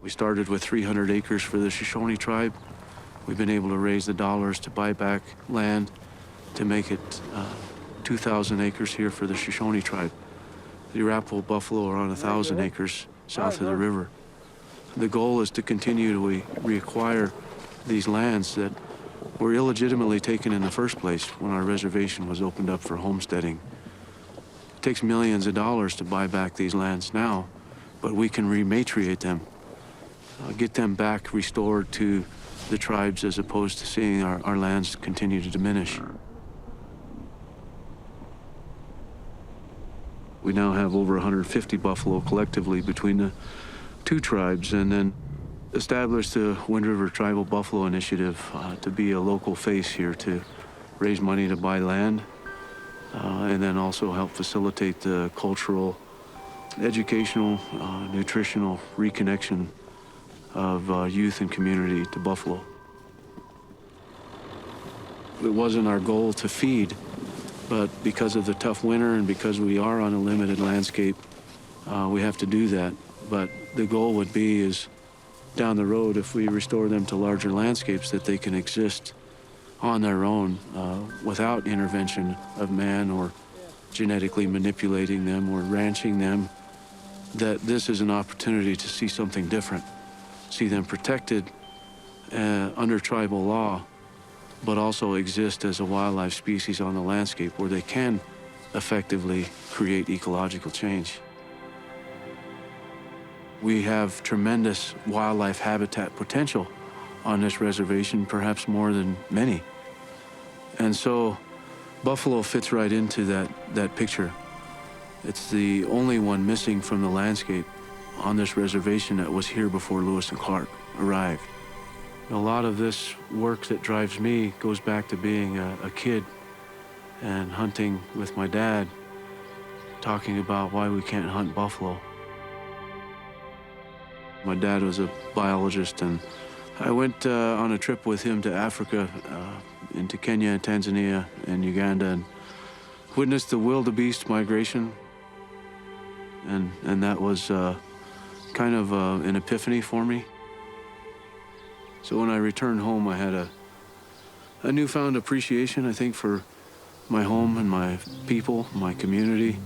We started with 300 acres for the Shoshone tribe. We've been able to raise the dollars to buy back land to make it 2,000 acres here for the Shoshone tribe. The Arapaho buffalo are on 1,000 acres south of the river. The goal is to continue to reacquire these lands that were illegitimately taken in the first place when our reservation was opened up for homesteading. It takes millions of dollars to buy back these lands now, but we can rematriate them, get them back restored to the tribes as opposed to seeing our lands continue to diminish. We now have over 150 buffalo collectively between the two tribes, and then established the Wind River Tribal Buffalo Initiative to be a local face here to raise money to buy land, and then also help facilitate the cultural, educational, nutritional reconnection of youth and community to buffalo. It wasn't our goal to feed, but because of the tough winter and because we are on a limited landscape, we have to do that. But the goal would be is down the road, if we restore them to larger landscapes, that they can exist on their own without intervention of man or genetically manipulating them or ranching them, that this is an opportunity to see something different, see them protected under tribal law, but also exist as a wildlife species on the landscape where they can effectively create ecological change. We have tremendous wildlife habitat potential on this reservation, perhaps more than many. And so buffalo fits right into that picture. It's the only one missing from the landscape on this reservation that was here before Lewis and Clark arrived. A lot of this work that drives me goes back to being a kid and hunting with my dad, talking about why we can't hunt buffalo. My dad was a biologist, and I went on a trip with him to Africa, into Kenya, Tanzania, and Uganda, and witnessed the wildebeest migration. And that was kind of an epiphany for me. So when I returned home, I had a newfound appreciation, I think, for my home and my people, my community,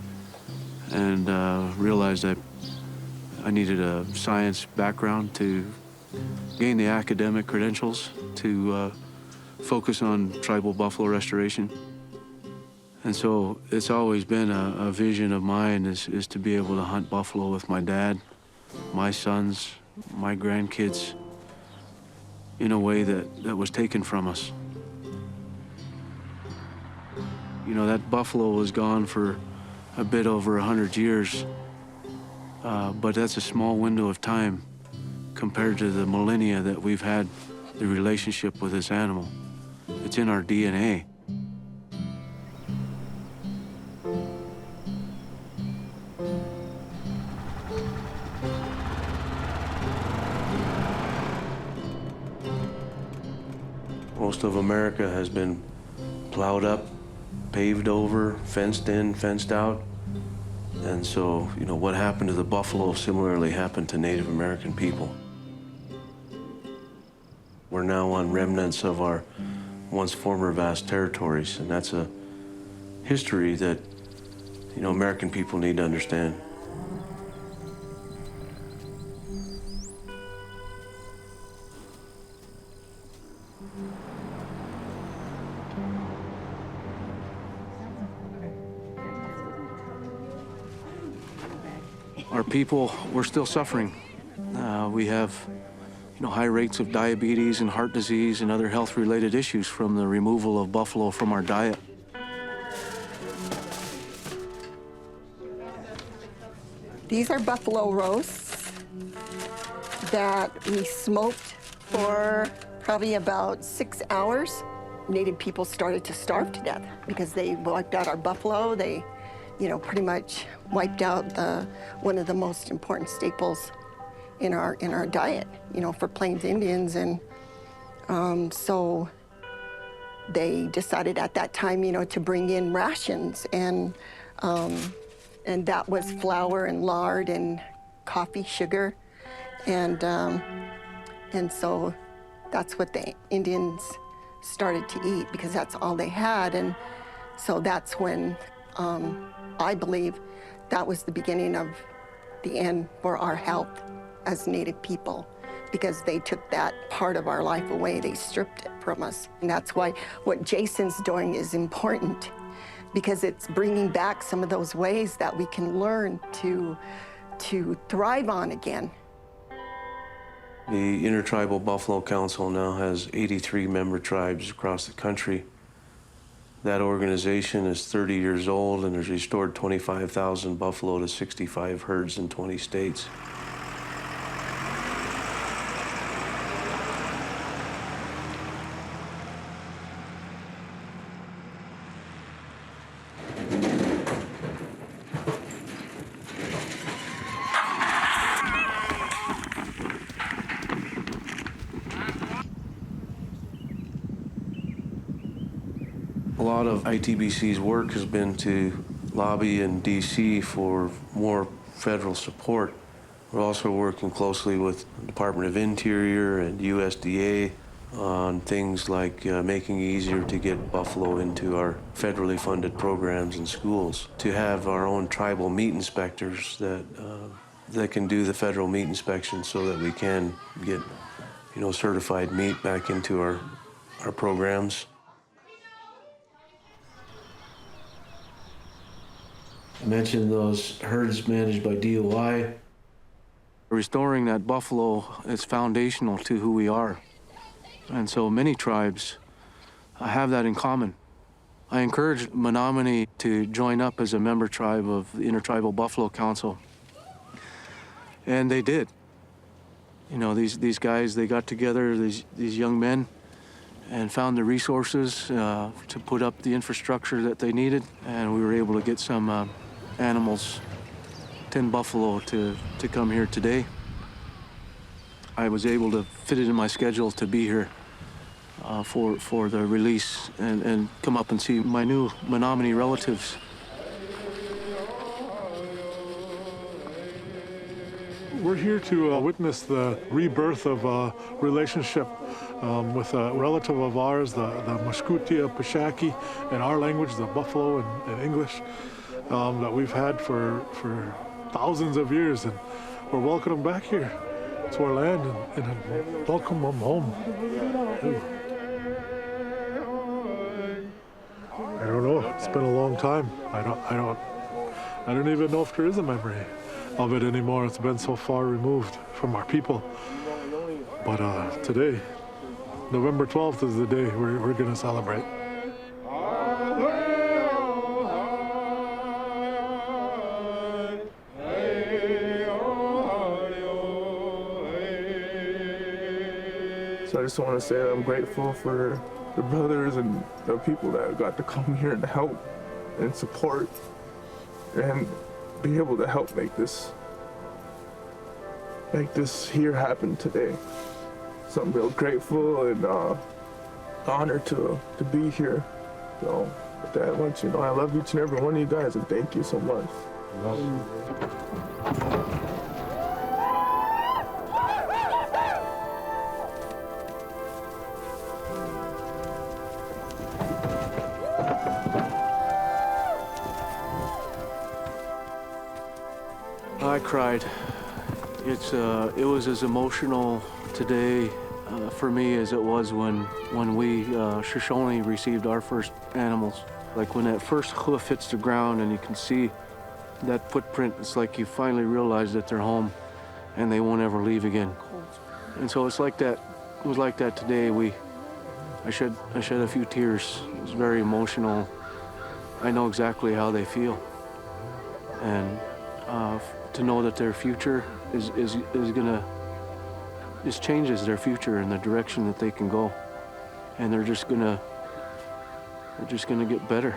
and realized that I needed a science background to gain the academic credentials to focus on tribal buffalo restoration. And so it's always been a vision of mine is to be able to hunt buffalo with my dad, my sons, my grandkids, in a way that was taken from us. You know, that buffalo was gone for a bit over 100 years, but that's a small window of time compared to the millennia that we've had the relationship with this animal. It's in our DNA. Most of America has been plowed up, paved over, fenced in, fenced out. And so, you know, what happened to the buffalo similarly happened to Native American people. We're now on remnants of our once former vast territories, and that's a history that, you know, American people need to understand. Our people, we're still suffering. We have, you know, high rates of diabetes and heart disease and other health-related issues from the removal of buffalo from our diet. These are buffalo roasts that we smoked for probably about 6 hours. Native people started to starve to death because they wiped out our buffalo. They, you know, pretty much wiped out one of the most important staples in our diet, you know, for Plains Indians. And so they decided at that time, you know, to bring in rations, and that was flour and lard and coffee, sugar. And so that's what the Indians started to eat because that's all they had. And so that's when I believe that was the beginning of the end for our health as Native people, because they took that part of our life away. They stripped it from us. And that's why what Jason's doing is important, because it's bringing back some of those ways that we can learn to thrive on again. The Intertribal Buffalo Council now has 83 member tribes across the country. That organization is 30 years old and has restored 25,000 buffalo to 65 herds in 20 states. A lot of ITBC's work has been to lobby in DC for more federal support. We're also working closely with the Department of Interior and USDA on things like making it easier to get buffalo into our federally funded programs and schools, to have our own tribal meat inspectors that can do the federal meat inspection so that we can get, certified meat back into our programs. I mentioned those herds managed by DOI. Restoring that buffalo is foundational to who we are. And so many tribes have that in common. I encouraged Menominee to join up as a member tribe of the Intertribal Buffalo Council. And they did. These guys, they got together, these young men, and found the resources to put up the infrastructure that they needed. And we were able to get some animals, 10 buffalo to come here today. I was able to fit it in my schedule to be here for the release and come up and see my new Menominee relatives. We're here to witness the rebirth of a relationship with a relative of ours, the Mashkutia Pashaki, in our language, the buffalo in English, that we've had for thousands of years, and we're welcoming them back here to our land and welcome them home. I don't know. It's been a long time. I don't even know if there is a memory of it anymore. It's been so far removed from our people. But today, November 12th is the day we're going to celebrate. So I just want to say that I'm grateful for the brothers and the people that got to come here and help and support and be able to help make this here happen today. So I'm real grateful and honored to be here. So with that, I want you to know I love each and every one of you guys, and thank you so much. I cried. It was as emotional today for me as it was when we Shoshone received our first animals. Like when that first hoof hits the ground and you can see that footprint, it's like you finally realize that they're home and they won't ever leave again. And so it's like that. It was like that today. I shed a few tears. It was very emotional. I know exactly how they feel, and to know that their future is changes their future and the direction that they can go, and they're just gonna get better.